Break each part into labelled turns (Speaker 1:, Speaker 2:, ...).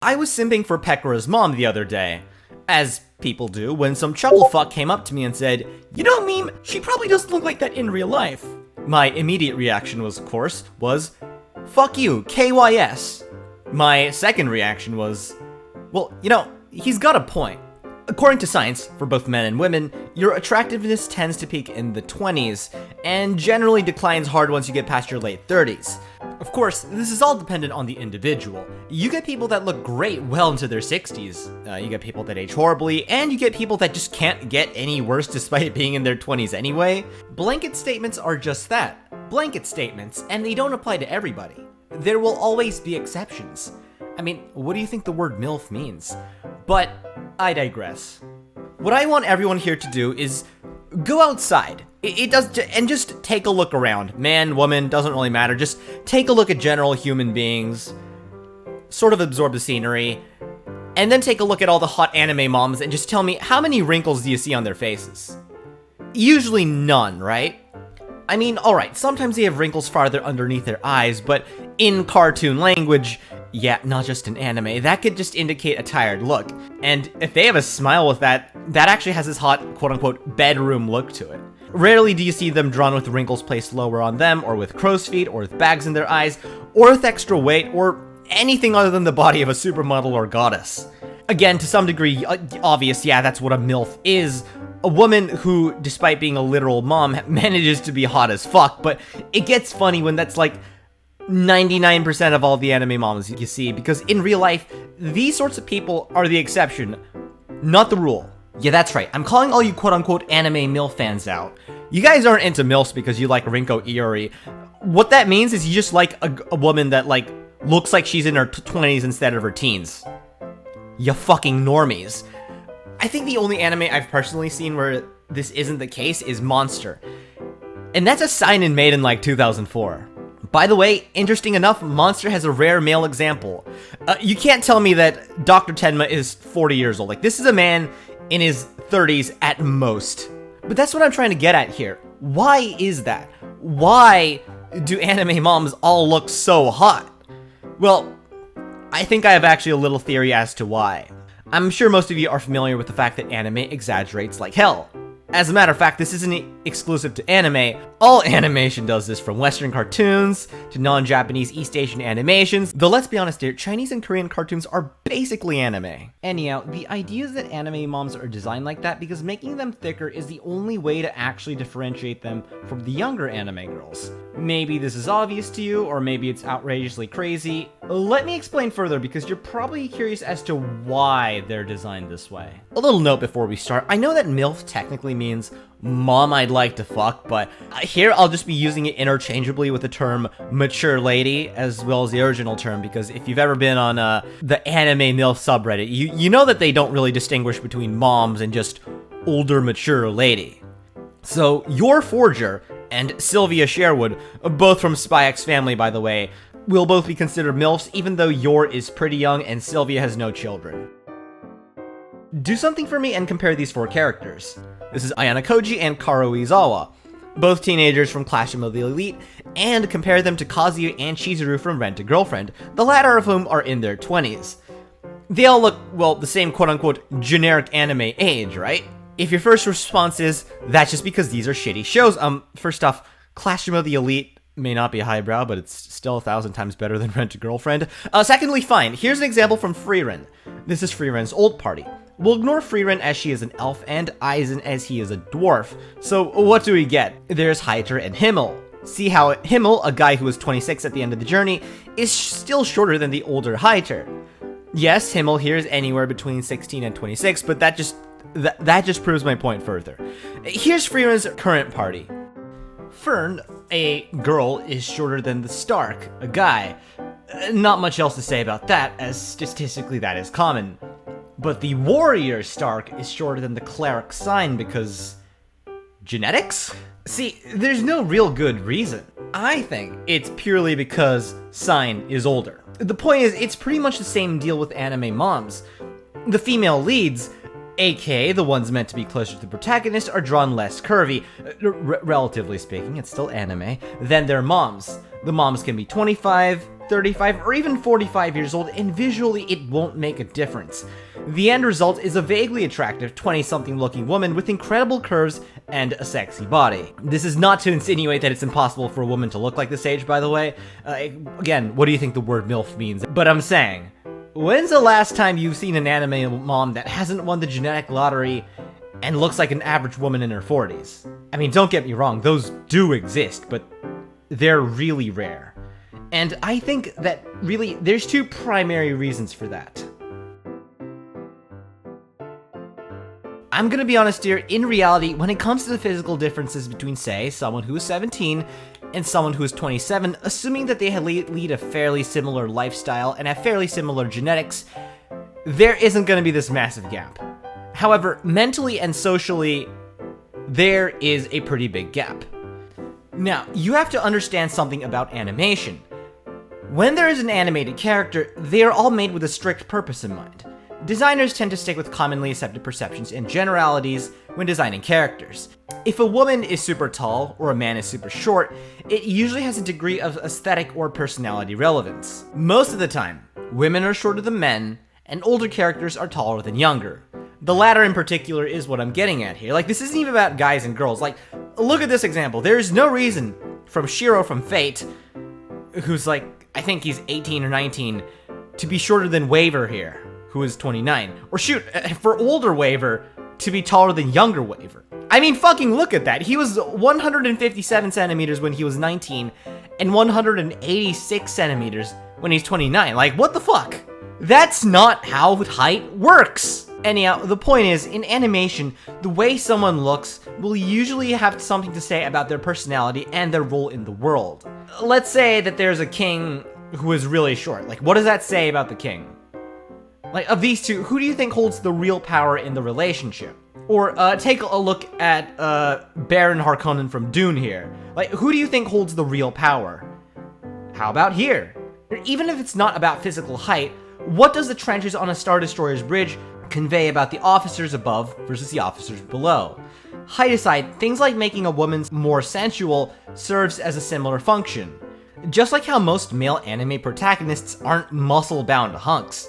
Speaker 1: I was simping for Pekora's mom the other day, as people do, when some chucklefuck came up to me and said, "You know, Meme, she probably doesn't look like that in real life." My immediate reaction was, of course, "Fuck you, KYS." My second reaction was, well, you know, he's got a point. According to science, for both men and women, your attractiveness tends to peak in the 20s, and generally declines hard once you get past your late 30s. Of course, this is all dependent on the individual. You get people that look great well into their 60s, you get people that age horribly, and you get people that just can't get any worse despite being in their 20s anyway. Blanket statements are just that, blanket statements, and they don't apply to everybody. There will always be exceptions. I mean, what do you think the word MILF means? But I digress. What I want everyone here to do is go outside. And just take a look around. Man, woman, doesn't really matter. Just take a look at general human beings, sort of absorb the scenery, and then take a look at all the hot anime moms and just tell me, how many wrinkles do you see on their faces? Usually none, right? I mean, alright, sometimes they have wrinkles farther underneath their eyes, but in cartoon language, yeah, not just in anime, that could just indicate a tired look. And if they have a smile with that, that actually has this hot, quote-unquote, bedroom look to it. Rarely do you see them drawn with wrinkles placed lower on them, or with crow's feet, or with bags in their eyes, or with extra weight, or anything other than the body of a supermodel or goddess. Again, to some degree, obvious, yeah, that's what a MILF is. A woman who, despite being a literal mom, manages to be hot as fuck, but it gets funny when that's like 99% of all the anime moms you see, because in real life, these sorts of people are the exception, not the rule. Yeah, that's right, I'm calling all you quote-unquote anime MILF fans out. You guys aren't into MILFs because you like Rinko Iori. What that means is you just like a woman that, like, looks like she's in her 20s instead of her teens. You fucking normies. I think the only anime I've personally seen where this isn't the case is Monster. And that's a seinen made in like 2004. By the way, interesting enough, Monster has a rare male example. You can't tell me that Dr. Tenma is 40 years old. Like, this is a man in his 30s at most. But that's what I'm trying to get at here. Why is that? Why do anime moms all look so hot? Well, I think I have actually a little theory as to why. I'm sure most of you are familiar with the fact that anime exaggerates like hell. As a matter of fact, this isn't exclusive to anime. All animation does this, from Western cartoons to non-Japanese East Asian animations. Though let's be honest here, Chinese and Korean cartoons are basically anime. Anyhow, the idea is that anime moms are designed like that because making them thicker is the only way to actually differentiate them from the younger anime girls. Maybe this is obvious to you, or maybe it's outrageously crazy. Let me explain further, because you're probably curious as to why they're designed this way. A little note before we start. I know that MILF technically means mom I'd like to fuck, but here I'll just be using it interchangeably with the term mature lady, as well as the original term, because if you've ever been on the anime MILF subreddit, you know that they don't really distinguish between moms and just older mature lady. So your Forger and Sylvia Sherwood, both from Spy X Family by the way, will both be considered MILFs, even though Yor is pretty young and Sylvia has no children. Do something for me and compare these four characters. This is Ayana Koji and Karo Izawa, both teenagers from Clash of the Elite, and compare them to Kazuya and Chizuru from Rent-a-Girlfriend, the latter of whom are in their 20s. They all look, well, the same quote-unquote generic anime age, right? If your first response is, that's just because these are shitty shows, first off, Clash of the Elite may not be highbrow, but it's still 1,000 times better than Rent-a-Girlfriend. Secondly, fine, here's an example from Frieren. This is Frieren's old party. We'll ignore Frieren as she is an elf and Aizen as he is a dwarf. So what do we get? There's Haiter and Himmel. See how Himmel, a guy who was 26 at the end of the journey, is still shorter than the older Haiter. Yes, Himmel here is anywhere between 16 and 26, but that just proves my point further. Here's Frieren's current party. Fern, a girl, is shorter than the Stark, a guy. Not much else to say about that, as statistically that is common. But the warrior Stark is shorter than the cleric Sign because... genetics? See, there's no real good reason. I think it's purely because Sign is older. The point is, it's pretty much the same deal with anime moms. The female leads, aka the ones meant to be closer to the protagonist, are drawn less curvy, relatively speaking, it's still anime, than their moms. The moms can be 25, 35, or even 45 years old, and visually it won't make a difference. The end result is a vaguely attractive 20-something looking woman with incredible curves and a sexy body. This is not to insinuate that it's impossible for a woman to look like this age, by the way. Again, what do you think the word MILF means? But I'm saying, when's the last time you've seen an anime mom that hasn't won the genetic lottery and looks like an average woman in her 40s? I mean, don't get me wrong, those do exist, but they're really rare. And I think that really, there's two primary reasons for that. I'm gonna be honest here, in reality, when it comes to the physical differences between, say, someone who is 17 and someone who is 27, assuming that they lead a fairly similar lifestyle and have fairly similar genetics, there isn't gonna be this massive gap. However, mentally and socially, there is a pretty big gap. Now, you have to understand something about animation. When there is an animated character, they are all made with a strict purpose in mind. Designers tend to stick with commonly accepted perceptions and generalities when designing characters. If a woman is super tall or a man is super short, it usually has a degree of aesthetic or personality relevance. Most of the time, women are shorter than men, and older characters are taller than younger. The latter in particular is what I'm getting at here. Like, this isn't even about guys and girls. Like, look at this example. There's no reason from Shiro from Fate, who's like, I think he's 18 or 19, to be shorter than Waver here, who is 29. Or shoot, for older Waver to be taller than younger Waver. I mean, fucking look at that. He was 157 centimeters when he was 19, and 186 centimeters when he's 29. Like, what the fuck? That's not how height works. Anyhow, the point is, in animation, the way someone looks will usually have something to say about their personality and their role in the world. Let's say that there's a king who is really short. Like, what does that say about the king? Like, of these two, who do you think holds the real power in the relationship? Or, take a look at, Baron Harkonnen from Dune here. Like, who do you think holds the real power? How about here? Even if it's not about physical height, what does the trenches on a Star Destroyer's bridge convey about the officers above versus the officers below? Height aside, things like making a woman more sensual serves as a similar function. Just like how most male anime protagonists aren't muscle-bound hunks.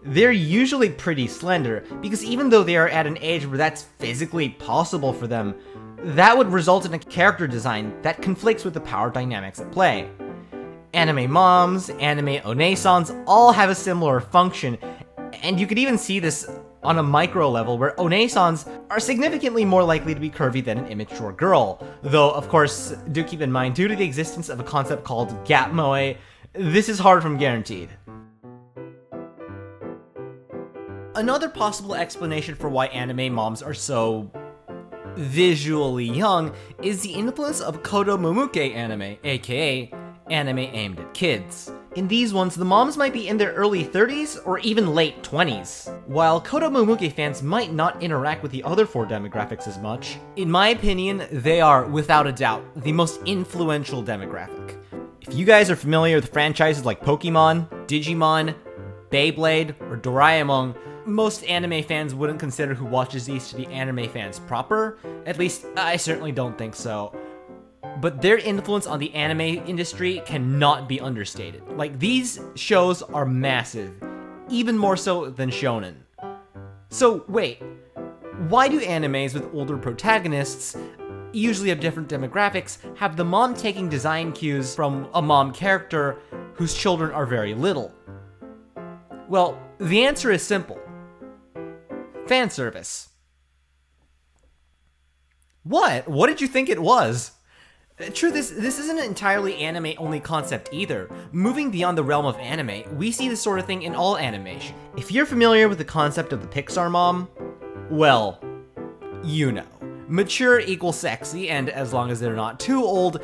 Speaker 1: They're usually pretty slender, because even though they are at an age where that's physically possible for them, that would result in a character design that conflicts with the power dynamics at play. Anime moms, anime onesans all have a similar function, and you could even see this on a micro level where onesans are significantly more likely to be curvy than an immature girl. Though, of course, do keep in mind, due to the existence of a concept called gap moe, this is hard from guaranteed. Another possible explanation for why anime moms are so visually young is the influence of Kodo Momuke anime, aka anime aimed at kids. In these ones, the moms might be in their early 30s or even late 20s. While Kodo Momuke fans might not interact with the other four demographics as much, in my opinion, they are, without a doubt, the most influential demographic. If you guys are familiar with franchises like Pokemon, Digimon, Beyblade, or Doraemon, most anime fans wouldn't consider who watches these to be anime fans proper. At least, I certainly don't think so. But their influence on the anime industry cannot be understated. Like, these shows are massive, even more so than shonen. So, wait, why do animes with older protagonists, usually of different demographics, have the mom taking design cues from a mom character whose children are very little? Well, the answer is simple. Fan service. What? What did you think it was? True, this isn't an entirely anime-only concept either. Moving beyond the realm of anime, we see this sort of thing in all animation. If you're familiar with the concept of the Pixar mom, well, you know. Mature equals sexy, and as long as they're not too old,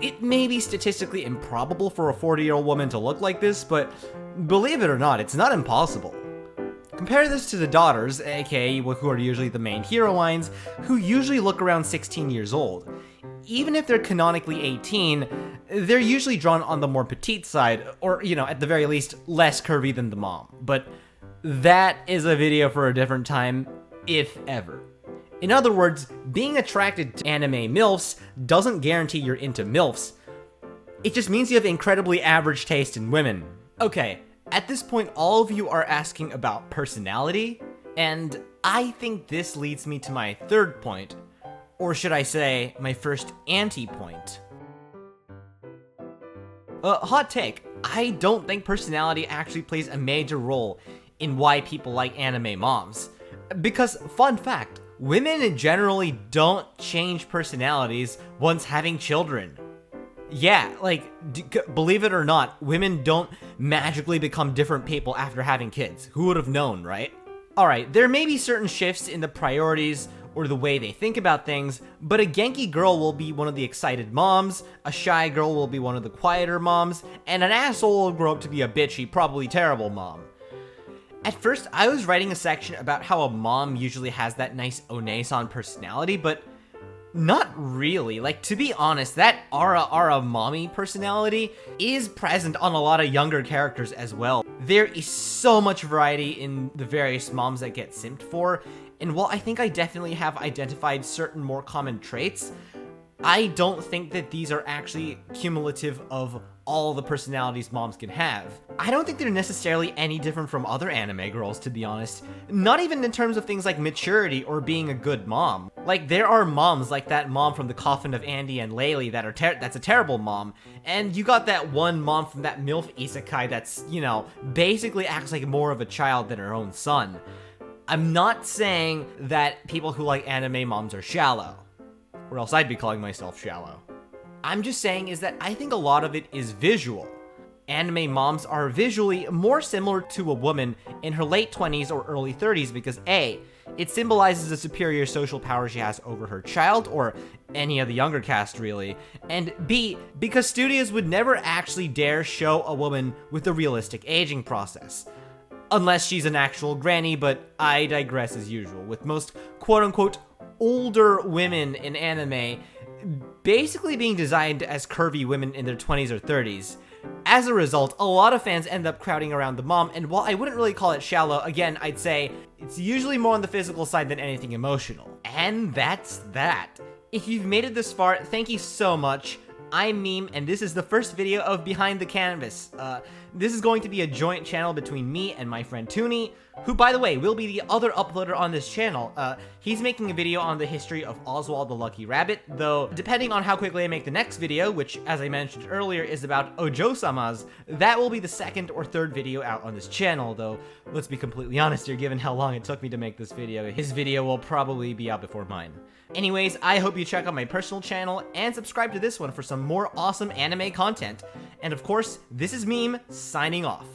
Speaker 1: it may be statistically improbable for a 40-year-old woman to look like this, but believe it or not, it's not impossible. Compare this to the daughters, aka who are usually the main heroines, who usually look around 16 years old. Even if they're canonically 18, they're usually drawn on the more petite side, or, you know, at the very least, less curvy than the mom. But that is a video for a different time, if ever. In other words, being attracted to anime MILFs doesn't guarantee you're into MILFs. It just means you have incredibly average taste in women. Okay, at this point, all of you are asking about personality, and I think this leads me to my third point, or should I say, my first anti-point. Hot take, I don't think personality actually plays a major role in why people like anime moms. Because, fun fact, women generally don't change personalities once having children. Yeah, like, believe it or not, women don't magically become different people after having kids. Who would have known, right? Alright, there may be certain shifts in the priorities or the way they think about things, but a Genki girl will be one of the excited moms, a shy girl will be one of the quieter moms, and an asshole will grow up to be a bitchy, probably terrible mom. At first, I was writing a section about how a mom usually has that nice One-san personality, but not really. Like, to be honest, that Ara mommy personality is present on a lot of younger characters as well. There is so much variety in the various moms that get simped for, and while I think I definitely have identified certain more common traits, I don't think that these are actually cumulative of all the personalities moms can have. I don't think they're necessarily any different from other anime girls, to be honest. Not even in terms of things like maturity or being a good mom. Like, there are moms like that mom from The Coffin of Andy and Laylee that's a terrible mom. And you got that one mom from that MILF isekai that's, you know, basically acts like more of a child than her own son. I'm not saying that people who like anime moms are shallow, or else I'd be calling myself shallow. I'm just saying is that I think a lot of it is visual. Anime moms are visually more similar to a woman in her late 20s or early 30s because A, it symbolizes the superior social power she has over her child, or any of the younger cast really, and B, because studios would never actually dare show a woman with a realistic aging process. Unless she's an actual granny, but I digress as usual, with most quote-unquote older women in anime basically being designed as curvy women in their 20s or 30s. As a result, a lot of fans end up crowding around the mom, and while I wouldn't really call it shallow, again, I'd say it's usually more on the physical side than anything emotional. And that's that. If you've made it this far, thank you so much. I'm Meme, and this is the first video of Behind the Canvas. This is going to be a joint channel between me and my friend Toonie, who, by the way, will be the other uploader on this channel. He's making a video on the history of Oswald the Lucky Rabbit, though depending on how quickly I make the next video, which, as I mentioned earlier, is about Ojo-samas, that will be the second or third video out on this channel, though let's be completely honest here, given how long it took me to make this video, his video will probably be out before mine. Anyways, I hope you check out my personal channel and subscribe to this one for some more awesome anime content. And of course, this is Meme, signing off.